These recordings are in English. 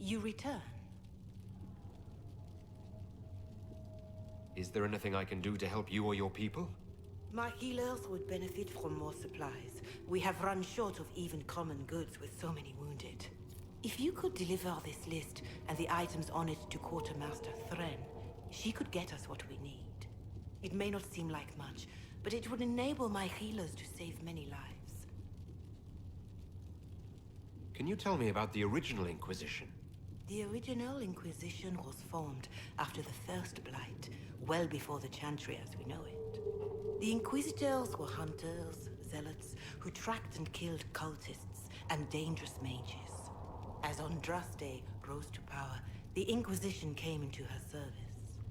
You return. Is there anything I can do to help you or your people? My healers would benefit from more supplies. We have run short of even common goods with so many wounded. If you could deliver this list and the items on it to Quartermaster Thren, she could get us what we need. It may not seem like much, but it would enable my healers to save many lives. Can you tell me about the original Inquisition? The original Inquisition was formed after the First Blight, well before the Chantry as we know it. The Inquisitors were hunters, zealots, who tracked and killed cultists and dangerous mages. As Andraste rose to power, the Inquisition came into her service.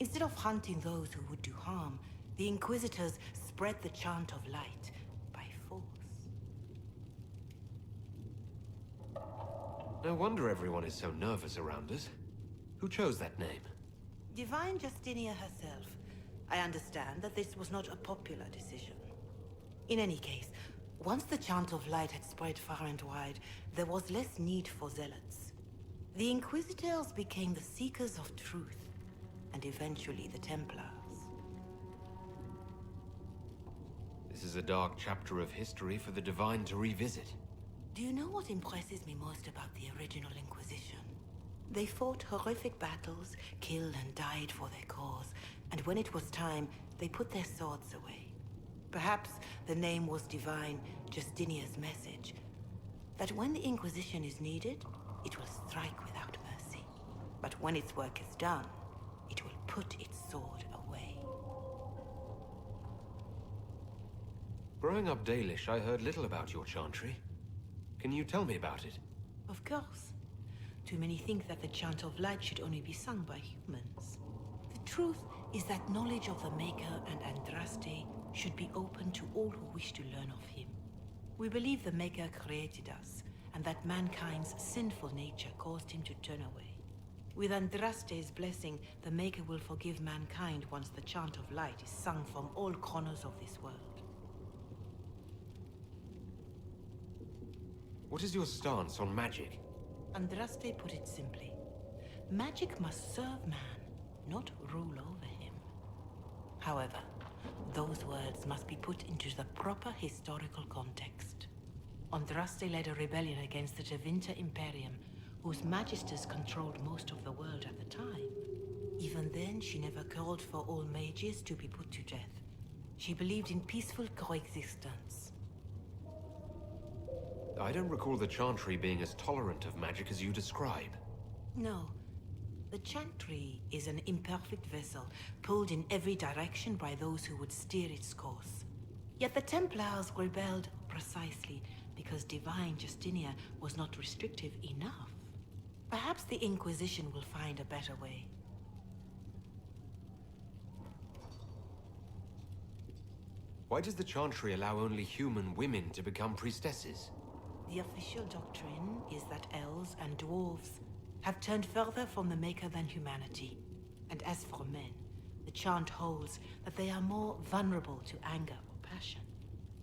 Instead of hunting those who would do harm, the Inquisitors spread the chant of light by force. No wonder everyone is so nervous around us. Who chose that name? Divine Justinia herself. I understand that this was not a popular decision. In any case, once the chant of light had spread far and wide, there was less need for zealots. The Inquisitors became the seekers of truth, and eventually the Templars. This is a dark chapter of history for the Divine to revisit. Do you know what impresses me most about the original Inquisition? They fought horrific battles, killed and died for their cause, and when it was time, they put their swords away. Perhaps the name was Divine Justinia's message, that when the Inquisition is needed, it will strike without mercy. But when its work is done, it will put its sword away. Growing up Dalish, I heard little about your chantry. Can you tell me about it? Of course. Too many think that the chant of light should only be sung by humans. The truth is that knowledge of the Maker and Andraste should be open to all who wish to learn of him. We believe the Maker created us, and that mankind's sinful nature caused him to turn away. With Andraste's blessing, the Maker will forgive mankind once the chant of light is sung from all corners of this world. What is your stance on magic? Andraste put it simply. Magic must serve man, not rule over him. However, those words must be put into the proper historical context. Andraste led a rebellion against the Tevinter Imperium, whose magisters controlled most of the world at the time. Even then, she never called for all mages to be put to death. She believed in peaceful coexistence. I don't recall the Chantry being as tolerant of magic as you describe. No. The Chantry is an imperfect vessel, pulled in every direction by those who would steer its course. Yet the Templars rebelled precisely because Divine Justinia was not restrictive enough. Perhaps the Inquisition will find a better way. Why does the Chantry allow only human women to become priestesses? The official doctrine is that elves and dwarves have turned further from the Maker than humanity. And as for men, the chant holds that they are more vulnerable to anger or passion.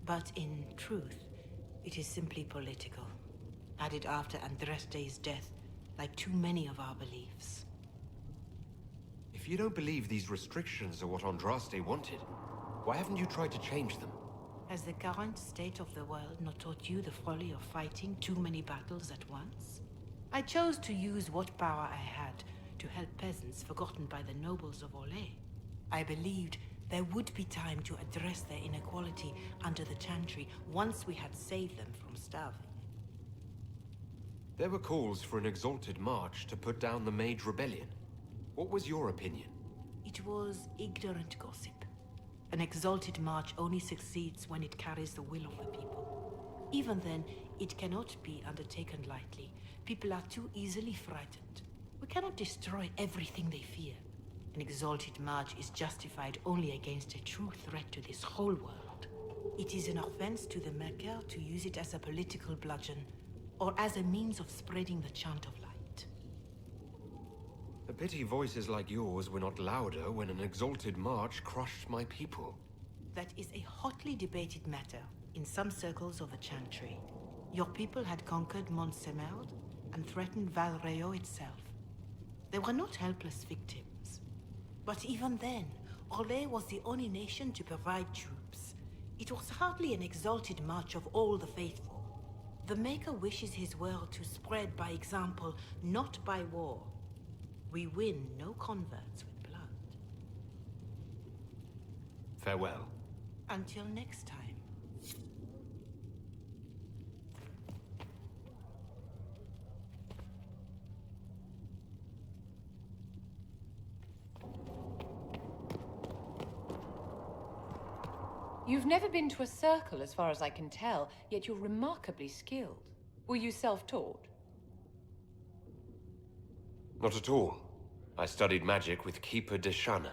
But in truth, it is simply political, added after Andraste's death, like too many of our beliefs. If you don't believe these restrictions are what Andraste wanted, why haven't you tried to change them? Has the current state of the world not taught you the folly of fighting too many battles at once? I chose to use what power I had to help peasants forgotten by the nobles of Royeaux. I believed there would be time to address their inequality under the Chantry once we had saved them from starving. There were calls for an exalted march to put down the Mage Rebellion. What was your opinion? It was ignorant gossip. An exalted march only succeeds when it carries the will of the people. Even then, it cannot be undertaken lightly. People are too easily frightened. We cannot destroy everything they fear. An exalted march is justified only against a true threat to this whole world. It is an offense to the Maker to use it as a political bludgeon, or as a means of spreading the chant of light. A pity voices like yours were not louder when an exalted march crushed my people. That is a hotly debated matter in some circles of the Chantry. Your people had conquered Mont-Semerd, and threatened Royeaux itself. They were not helpless victims. But even then, Royeaux was the only nation to provide troops. It was hardly an exalted march of all the faithful. The Maker wishes his world to spread by example, not by war. We win no converts with blood. Farewell. Until next time. You've never been to a circle, as far as I can tell, yet you're remarkably skilled. Were you self-taught? Not at all. I studied magic with Keeper Deshana.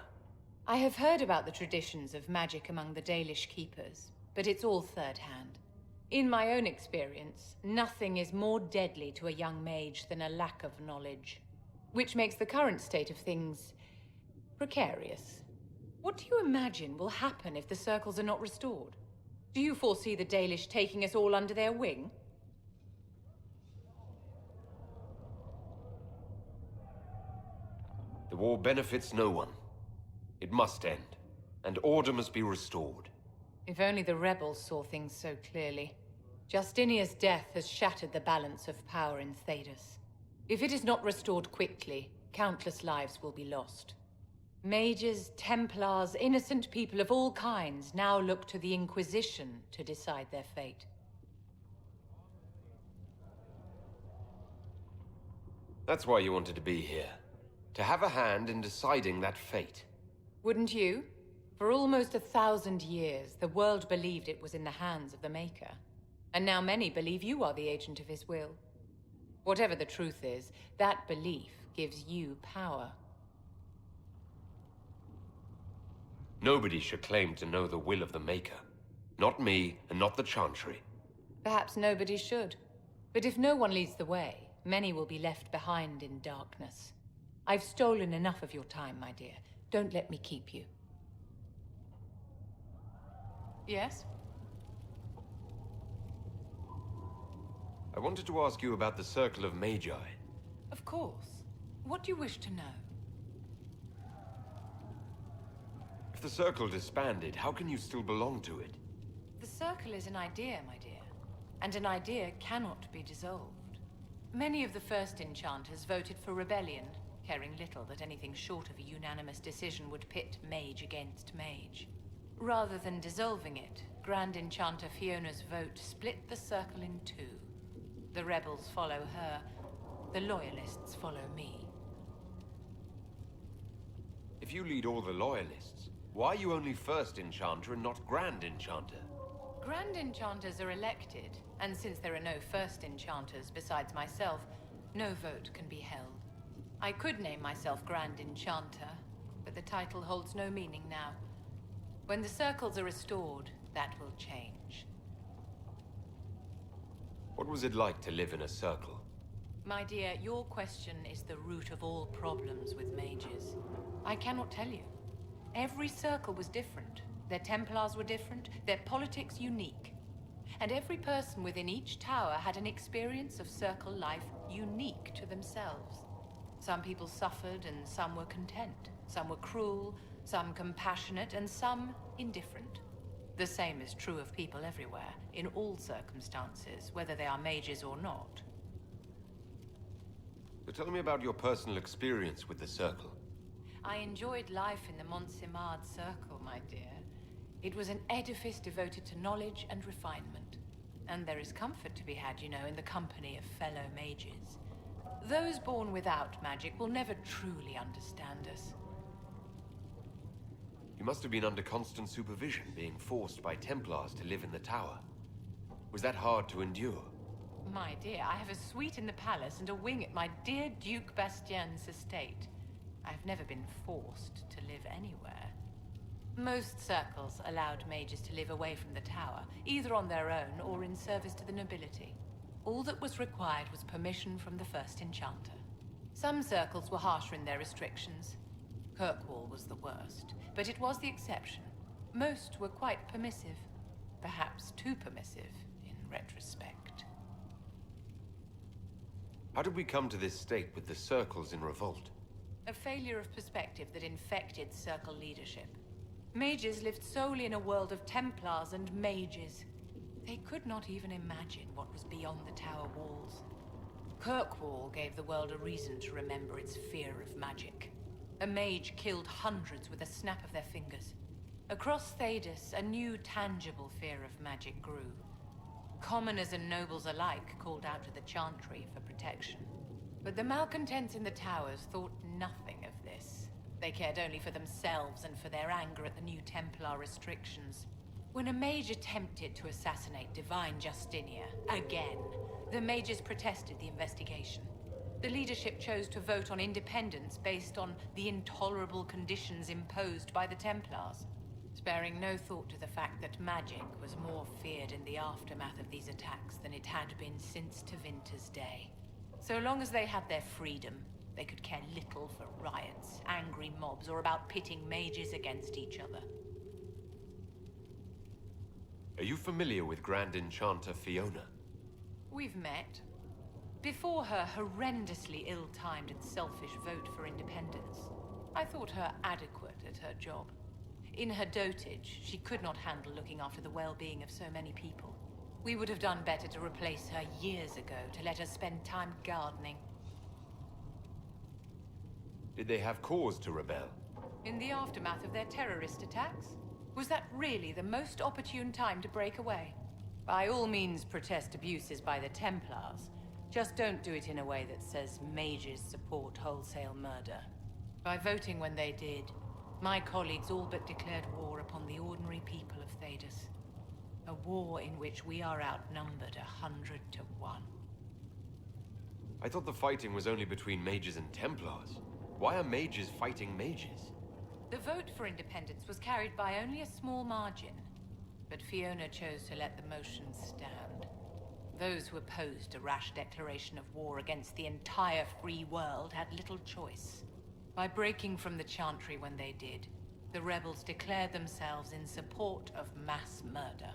I have heard about the traditions of magic among the Dalish keepers, but it's all third-hand. In my own experience, nothing is more deadly to a young mage than a lack of knowledge, which makes the current state of things precarious. What do you imagine will happen if the circles are not restored? Do you foresee the Dalish taking us all under their wing? The war benefits no one. It must end, and order must be restored. If only the rebels saw things so clearly. Justinia's death has shattered the balance of power in Thedas. If it is not restored quickly, countless lives will be lost. Mages, Templars, innocent people of all kinds now look to the Inquisition to decide their fate. That's why you wanted to be here. To have a hand in deciding that fate. Wouldn't you? For almost 1,000 years, the world believed it was in the hands of the Maker. And now many believe you are the agent of his will. Whatever the truth is, that belief gives you power. Nobody should claim to know the will of the Maker. Not me, and not the Chantry. Perhaps nobody should. But if no one leads the way, many will be left behind in darkness. I've stolen enough of your time, my dear. Don't let me keep you. Yes? I wanted to ask you about the Circle of Magi. Of course. What do you wish to know? If the Circle disbanded, how can you still belong to it? The Circle is an idea, my dear. And an idea cannot be dissolved. Many of the first enchanters voted for rebellion, caring little that anything short of a unanimous decision would pit mage against mage. Rather than dissolving it, Grand Enchanter Fiona's vote split the Circle in two. The rebels follow her, the loyalists follow me. If you lead all the loyalists, why are you only First Enchanter and not Grand Enchanter? Grand Enchanters are elected, and since there are no First Enchanters besides myself, no vote can be held. I could name myself Grand Enchanter, but the title holds no meaning now. When the circles are restored, that will change. What was it like to live in a circle? My dear, your question is the root of all problems with mages. I cannot tell you. Every circle was different. Their Templars were different, their politics unique. And every person within each tower had an experience of circle life unique to themselves. Some people suffered and some were content. Some were cruel, some compassionate, and some indifferent. The same is true of people everywhere, in all circumstances, whether they are mages or not. So tell me about your personal experience with the Circle. I enjoyed life in the Montsimard Circle, my dear. It was an edifice devoted to knowledge and refinement. And there is comfort to be had, you know, in the company of fellow mages. Those born without magic will never truly understand us. You must have been under constant supervision, being forced by Templars to live in the tower. Was that hard to endure? My dear, I have a suite in the palace and a wing at my dear Duke Bastien's estate. I've never been forced to live anywhere. Most circles allowed mages to live away from the tower, either on their own or in service to the nobility. All that was required was permission from the First Enchanter. Some circles were harsher in their restrictions. Kirkwall was the worst, but it was the exception. Most were quite permissive. Perhaps too permissive, in retrospect. How did we come to this state with the Circles in revolt? A failure of perspective that infected Circle leadership. Mages lived solely in a world of Templars and mages. They could not even imagine what was beyond the tower walls. Kirkwall gave the world a reason to remember its fear of magic. A mage killed hundreds with a snap of their fingers. Across Thedas, a new tangible fear of magic grew. Commoners and nobles alike called out to the Chantry for protection. But the malcontents in the towers thought nothing of this. They cared only for themselves and for their anger at the new Templar restrictions. When a mage attempted to assassinate Divine Justinia, again, the mages protested the investigation. The leadership chose to vote on independence based on the intolerable conditions imposed by the Templars, sparing no thought to the fact that magic was more feared in the aftermath of these attacks than it had been since Tevinter's day. So long as they had their freedom, they could care little for riots, angry mobs, or about pitting mages against each other. Are you familiar with Grand Enchanter Fiona? We've met. Before her horrendously ill-timed and selfish vote for independence, I thought her adequate at her job. In her dotage, she could not handle looking after the well-being of so many people. We would have done better to replace her years ago, to let her spend time gardening. Did they have cause to rebel? In the aftermath of their terrorist attacks? Was that really the most opportune time to break away? By all means protest abuses by the Templars. Just don't do it in a way that says mages support wholesale murder. By voting when they did, my colleagues all but declared war upon the ordinary people of Thedas. A war in which we are outnumbered 100 to 1. I thought the fighting was only between mages and Templars. Why are mages fighting mages? The vote for independence was carried by only a small margin, but Fiona chose to let the motion stand. Those who opposed a rash declaration of war against the entire free world had little choice. By breaking from the Chantry when they did, the rebels declared themselves in support of mass murder.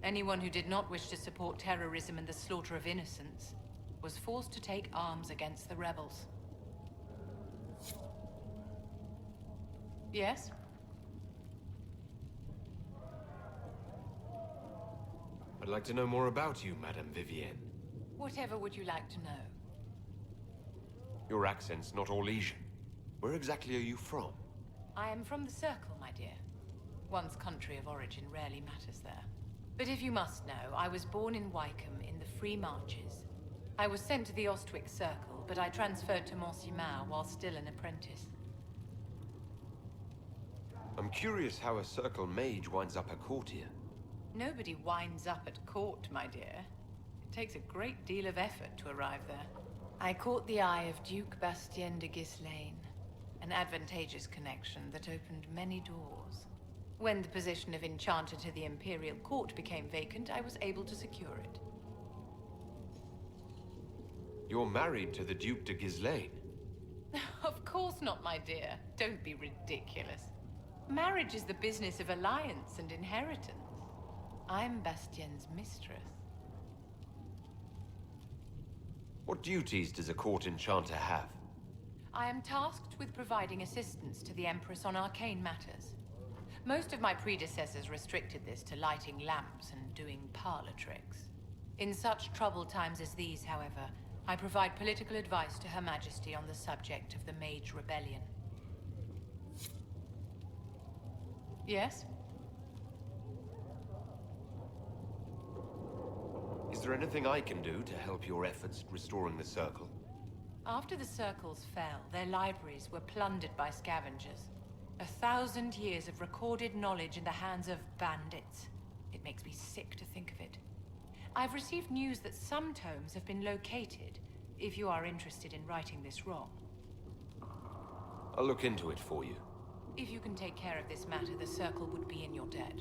Anyone who did not wish to support terrorism and the slaughter of innocents was forced to take arms against the rebels. Yes? I'd like to know more about you, Madame Vivienne. Whatever would you like to know? Your accent's not Orlesian. Where exactly are you from? I am from the Circle, my dear. One's country of origin rarely matters there. But if you must know, I was born in Wycombe in the Free Marches. I was sent to the Ostwick Circle, but I transferred to Monsignor while still an apprentice. I'm curious how a Circle mage winds up a courtier. Nobody winds up at court, my dear. It takes a great deal of effort to arrive there. I caught the eye of Duke Bastien de Ghislaine, an advantageous connection that opened many doors. When the position of Enchanter to the Imperial Court became vacant, I was able to secure it. You're married to the Duke de Ghislaine? Of course not, my dear. Don't be ridiculous. Marriage is the business of alliance and inheritance. I'm Bastien's mistress. What duties does a court enchanter have? I am tasked with providing assistance to the Empress on arcane matters. Most of my predecessors restricted this to lighting lamps and doing parlor tricks. In such troubled times as these, however, I provide political advice to Her Majesty on the subject of the Mage Rebellion. Yes? Is there anything I can do to help your efforts restoring the Circle? After the Circles fell, their libraries were plundered by scavengers. 1,000 years of recorded knowledge in the hands of bandits. It makes me sick to think of it. I've received news that some tomes have been located, if you are interested in righting this wrong. I'll look into it for you. If you can take care of this matter, the Circle would be in your debt.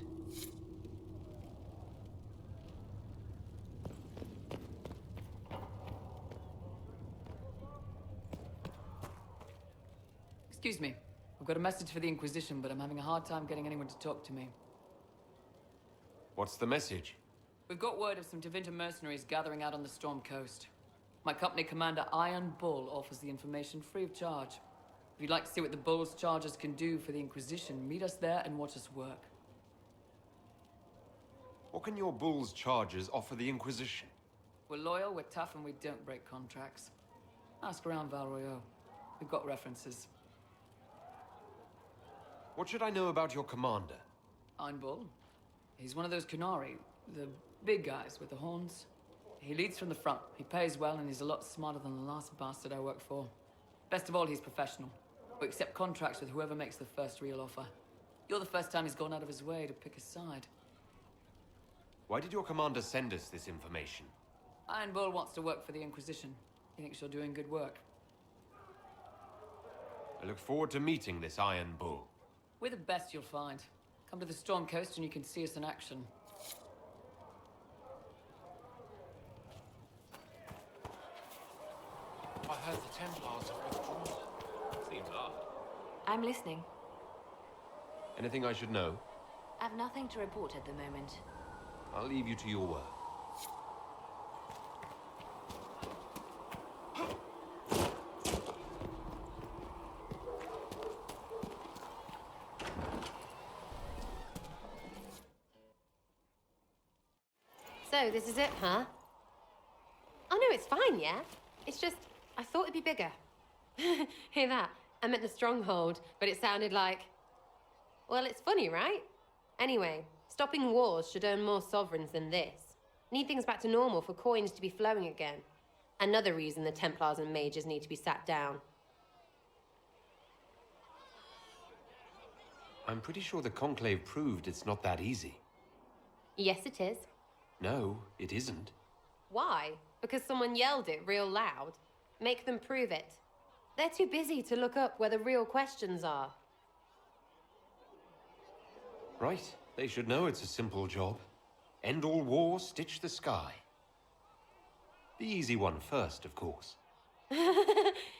Excuse me. I've got a message for the Inquisition, but I'm having a hard time getting anyone to talk to me. What's the message? We've got word of some Tevinter mercenaries gathering out on the Storm Coast. My company commander, Iron Bull, offers the information free of charge. If you'd like to see what the Bull's charges can do for the Inquisition, meet us there and watch us work. What can your bull's charges offer the Inquisition? We're loyal, we're tough, and we don't break contracts. Ask around Royeaux. We've got references. What should I know about your commander? Iron Bull. He's one of those Kunari, the big guys with the horns. He leads from the front. He pays well, and he's a lot smarter than the last bastard I worked for. Best of all, he's professional. We accept contracts with whoever makes the first real offer. You're the first time he's gone out of his way to pick a side. Why did your commander send us this information? Iron Bull wants to work for the Inquisition. He thinks you're doing good work. I look forward to meeting this Iron Bull. We're the best you'll find. Come to the Storm Coast and you can see us in action. I heard the Templars have withdrawn. Seems odd. I'm listening. Anything I should know? I've nothing to report at the moment. I'll leave you to your work. So, this is it, huh? Oh no, it's fine, yeah? It's just, I thought it'd be bigger. Hear that? I meant the stronghold, but it sounded like... Well, it's funny, right? Anyway, stopping wars should earn more sovereigns than this. Need things back to normal for coins to be flowing again. Another reason the Templars and mages need to be sat down. I'm pretty sure the Conclave proved it's not that easy. Yes, it is. No, it isn't. Why? Because someone yelled it real loud? Make them prove it. They're too busy to look up where the real questions are. Right. They should know it's a simple job. End all war, stitch the sky. The easy one first, of course.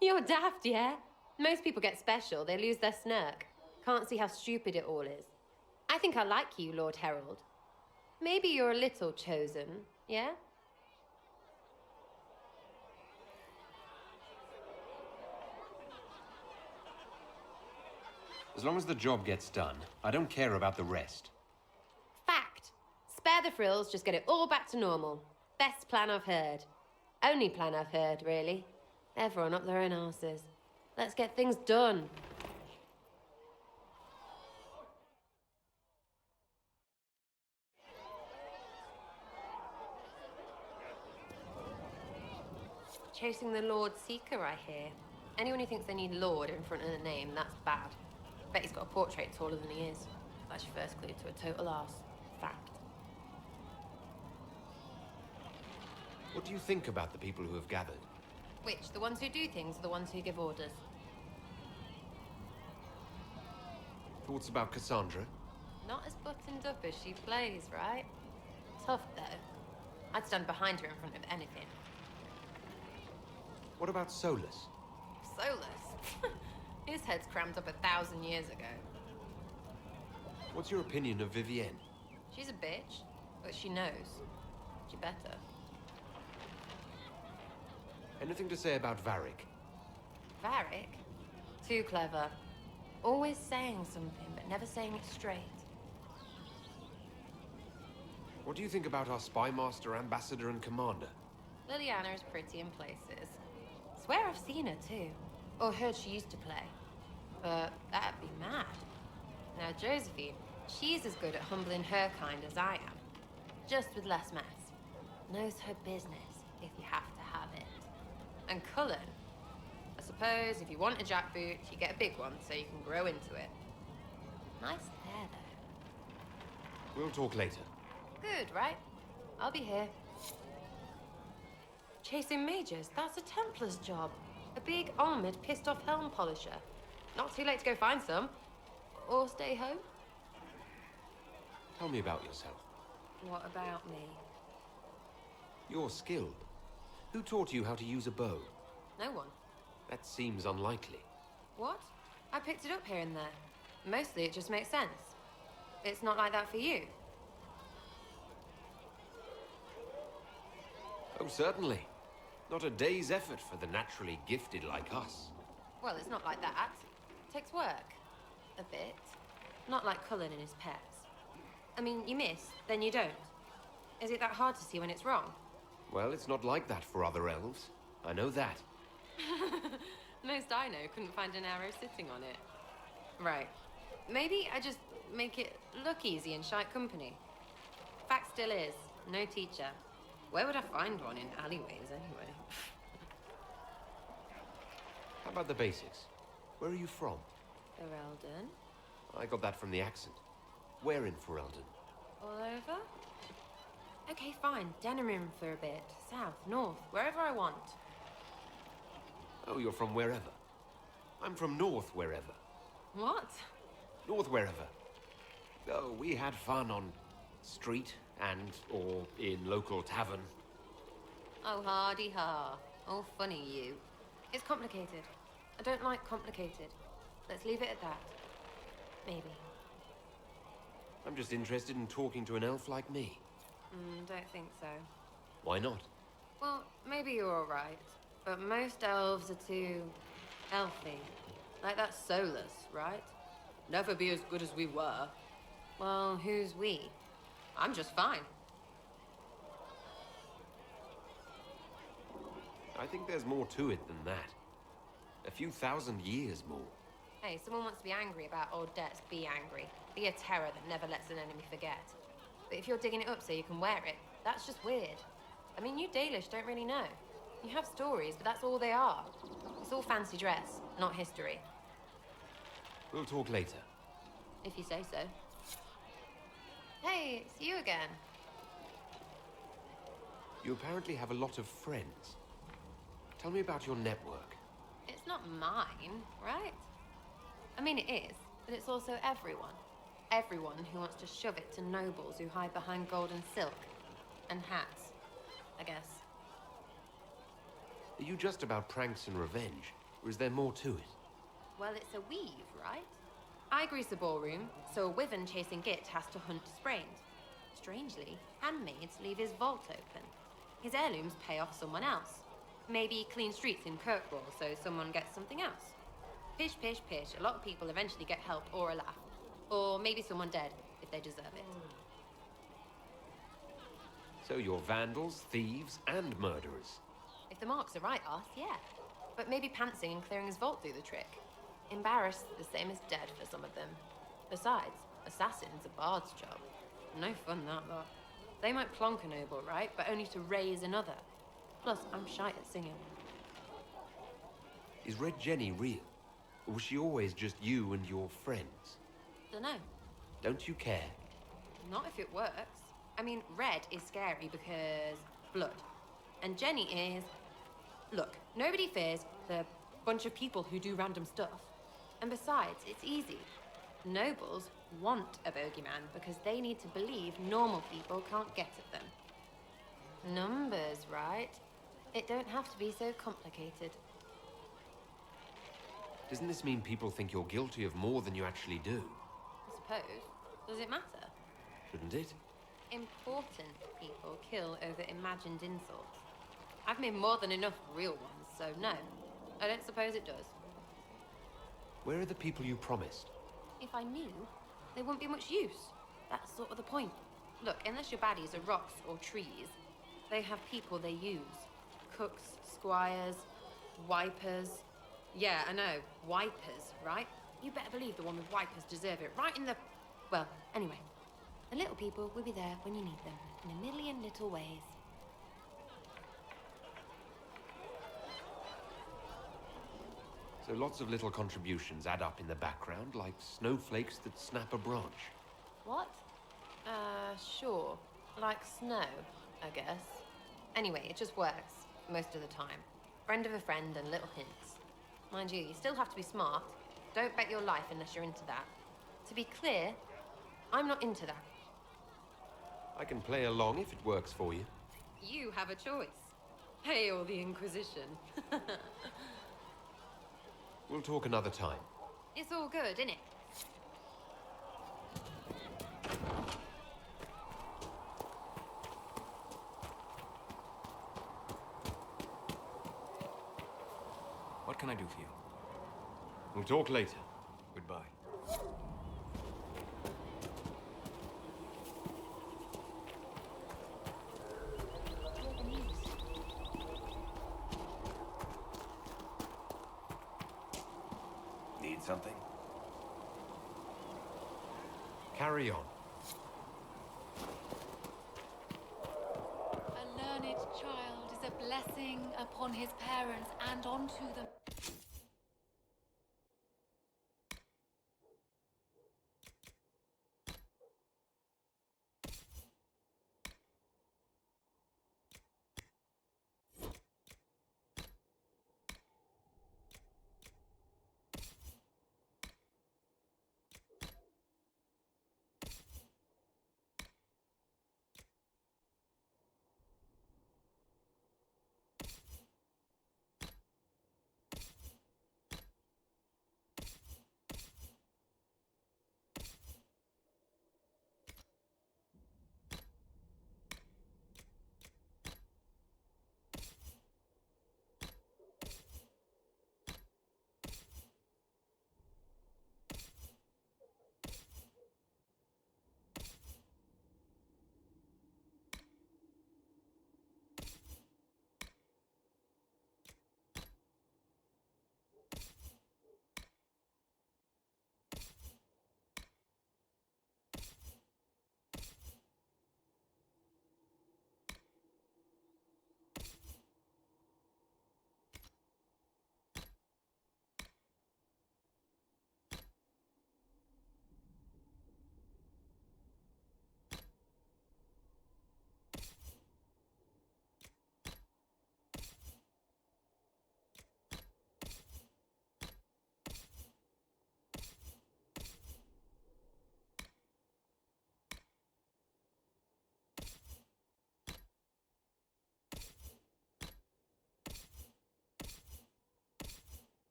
You're daft, yeah? Most people get special, they lose their snark. Can't see how stupid it all is. I think I like you, Lord Herald. Maybe you're a little chosen, yeah? As long as the job gets done, I don't care about the rest. Fact. Spare the frills, just get it all back to normal. Best plan I've heard. Only plan I've heard, really. Everyone up their own arses. Let's get things done. Chasing the Lord Seeker, I hear. Anyone who thinks they need Lord in front of the name, that's bad. Bet he's got a portrait taller than he is. That's your first clue to a total arse. Fact. What do you think about the people who have gathered? Which? The ones who do things or the ones who give orders? Thoughts about Cassandra? Not as buttoned up as she plays, right? Tough, though. I'd stand behind her in front of anything. What about Solus? Solus? His head's crammed up 1,000 years ago. What's your opinion of Vivienne? She's a bitch, but she knows. She better. Anything to say about Varric? Varric? Too clever. Always saying something, but never saying it straight. What do you think about our spymaster, ambassador, and commander? Liliana is pretty in places. Swear I've seen her too. Or heard she used to play. But that'd be mad. Now Josephine, she's as good at humbling her kind as I am. Just with less mess. Knows her business, if you have to have it. And Cullen, I suppose if you want a jackboot, you get a big one so you can grow into it. Nice hair, though. We'll talk later. Good, right? I'll be here. Chasing mages, that's a Templar's job. A big, armored, pissed-off helm polisher. Not too late to go find some. Or stay home. Tell me about yourself. What about me? You're skilled. Who taught you how to use a bow? No one. That seems unlikely. What? I picked it up here and there. Mostly it just makes sense. It's not like that for you. Oh, certainly. Not a day's effort for the naturally gifted like us. Well, it's not like that. It takes work. A bit. Not like Cullen and his pets. I mean, you miss, then you don't. Is it that hard to see when it's wrong? Well, it's not like that for other elves. I know that. Most I know couldn't find an arrow sitting on it. Right. Maybe I just make it look easy in shite company. Fact still is, no teacher. Where would I find one in alleyways anyway? How about the basics? Where are you from? Ferelden? I got that from the accent. Where in Ferelden? All over? Okay, fine. Denerim for a bit. South, north, wherever I want. Oh, you're from wherever. I'm from north wherever. What? North wherever. Oh, we had fun on street or in local tavern. Oh, hardy ha. Oh, funny you. It's complicated. I don't like complicated. Let's leave it at that. Maybe. I'm just interested in talking to an elf like me. Don't think so. Why not? Well, maybe you're all right. But most elves are too elfy. Like that Solus, right? Never be as good as we were. Well, who's we? I'm just fine. I think there's more to it than that. A few thousand years more. Hey, someone wants to be angry about old debts, be angry. Be a terror that never lets an enemy forget. But if you're digging it up so you can wear it, that's just weird. I mean, you Dalish don't really know. You have stories, but that's all they are. It's all fancy dress, not history. We'll talk later. If you say so. Hey, it's you again. You apparently have a lot of friends. Tell me about your network. It's not mine, right? I mean, it is, but it's also everyone. Everyone who wants to shove it to nobles who hide behind gold and silk. And hats, I guess. Are you just about pranks and revenge, or is there more to it? Well, it's a weave, right? I grease a ballroom, so a wyvern chasing Git has to hunt sprained. Strangely, handmaids leave his vault open. His heirlooms pay off someone else. Maybe clean streets in Kirkwall so someone gets something else. Pish, pish, pish. A lot of people eventually get help or a laugh. Or maybe someone dead, if they deserve it. So you're vandals, thieves, and murderers. If the marks are right, Arth, yeah. But maybe pantsing and clearing his vault do the trick. Embarrassed, the same as dead for some of them. Besides, assassin's a bard's job. No fun, that lot. They might plonk a noble, right? But only to raise another. Plus, I'm shite at singing. Is Red Jenny real? Or was she always just you and your friends? Dunno. Don't you care? Not if it works. I mean, red is scary because blood. And Jenny is... Look, nobody fears the bunch of people who do random stuff. And besides, it's easy. Nobles want a bogeyman because they need to believe normal people can't get at them. Numbers, right? It don't have to be so complicated. Doesn't this mean people think you're guilty of more than you actually do? I suppose. Does it matter? Shouldn't it? Important people kill over imagined insults. I've made more than enough real ones, so no. I don't suppose it does. Where are the people you promised? If I knew, there wouldn't be much use. That's sort of the point. Look, unless your baddies are rocks or trees, they have people they use. Cooks, squires, wipers. Yeah, I know, wipers, right? You better believe the one with wipers deserve it, right in the... Well, anyway. The little people will be there when you need them, in a million little ways. So lots of little contributions add up in the background, like snowflakes that snap a branch. What? Sure. Like snow, I guess. Anyway, it just works, most of the time. Friend of a friend and little hints. Mind you, you still have to be smart. Don't bet your life unless you're into that. To be clear, I'm not into that. I can play along if it works for you. You have a choice. Hail the Inquisition. We'll talk another time. It's all good, innit? can I do for you? We'll talk later. Goodbye. Need something? Carry on. A learned child is a blessing upon his parents and onto them.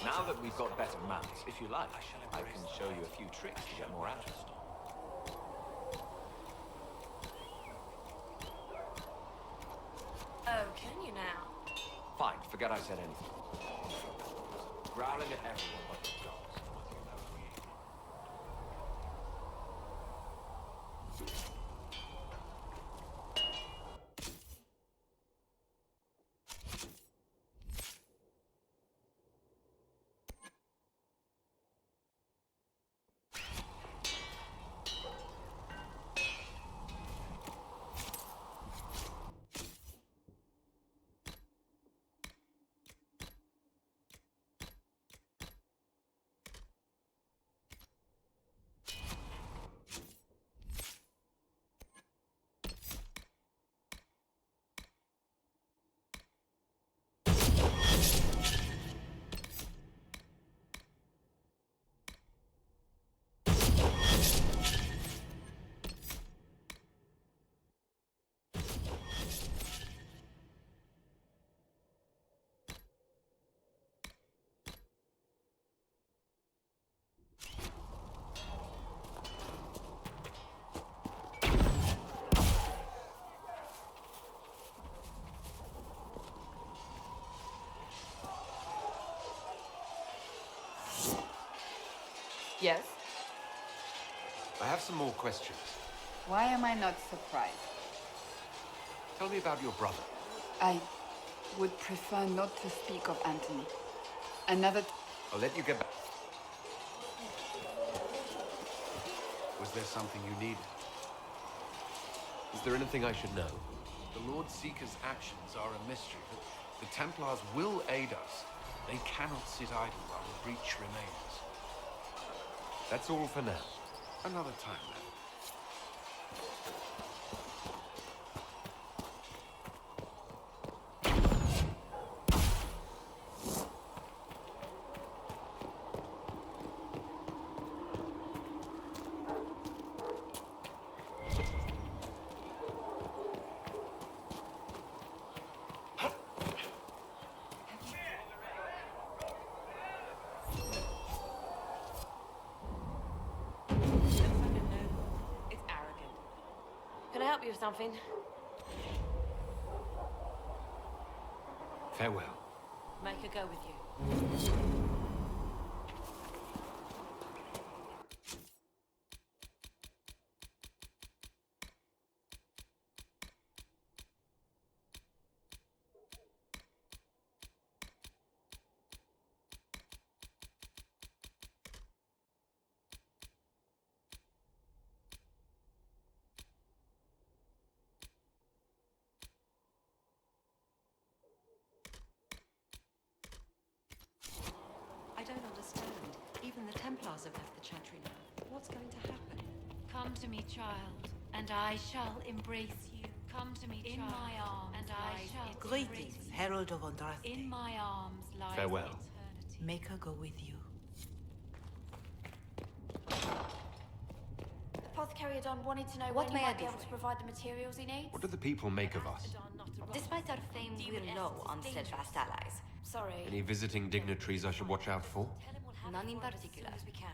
Now that we've got better maps, if you like, I can show you a few tricks to get more out of it. Oh, can you now? Fine, forget I said anything. Growling at everyone like the dogs. Yes? I have some more questions. Why am I not surprised? Tell me about your brother. I would prefer not to speak of Anthony. Another... I'll let you get back. Was there something you needed? Is there anything I should know? The Lord Seeker's actions are a mystery, but the Templars will aid us. They cannot sit idle while the breach remains. That's all for now. Another time, then. It's arrogant. Can I help you with something? Farewell. Make her go with you. I don't understand. Even the Templars have left the Chantry now. What's going to happen? Come to me, child, and I shall embrace you. Come to me, In child, my arms and I shall Greetings, embrace you. Herald of Andraste. In my arms lies Farewell. eternity. Make her go with you. Apothecary Adon wanted to know What when may you I might be do able for to you? provide the materials he needs. What do the people make of us? Despite our fame, we're low on steadfast allies. Sorry. Any visiting dignitaries I should watch out for? None in particular. As we can.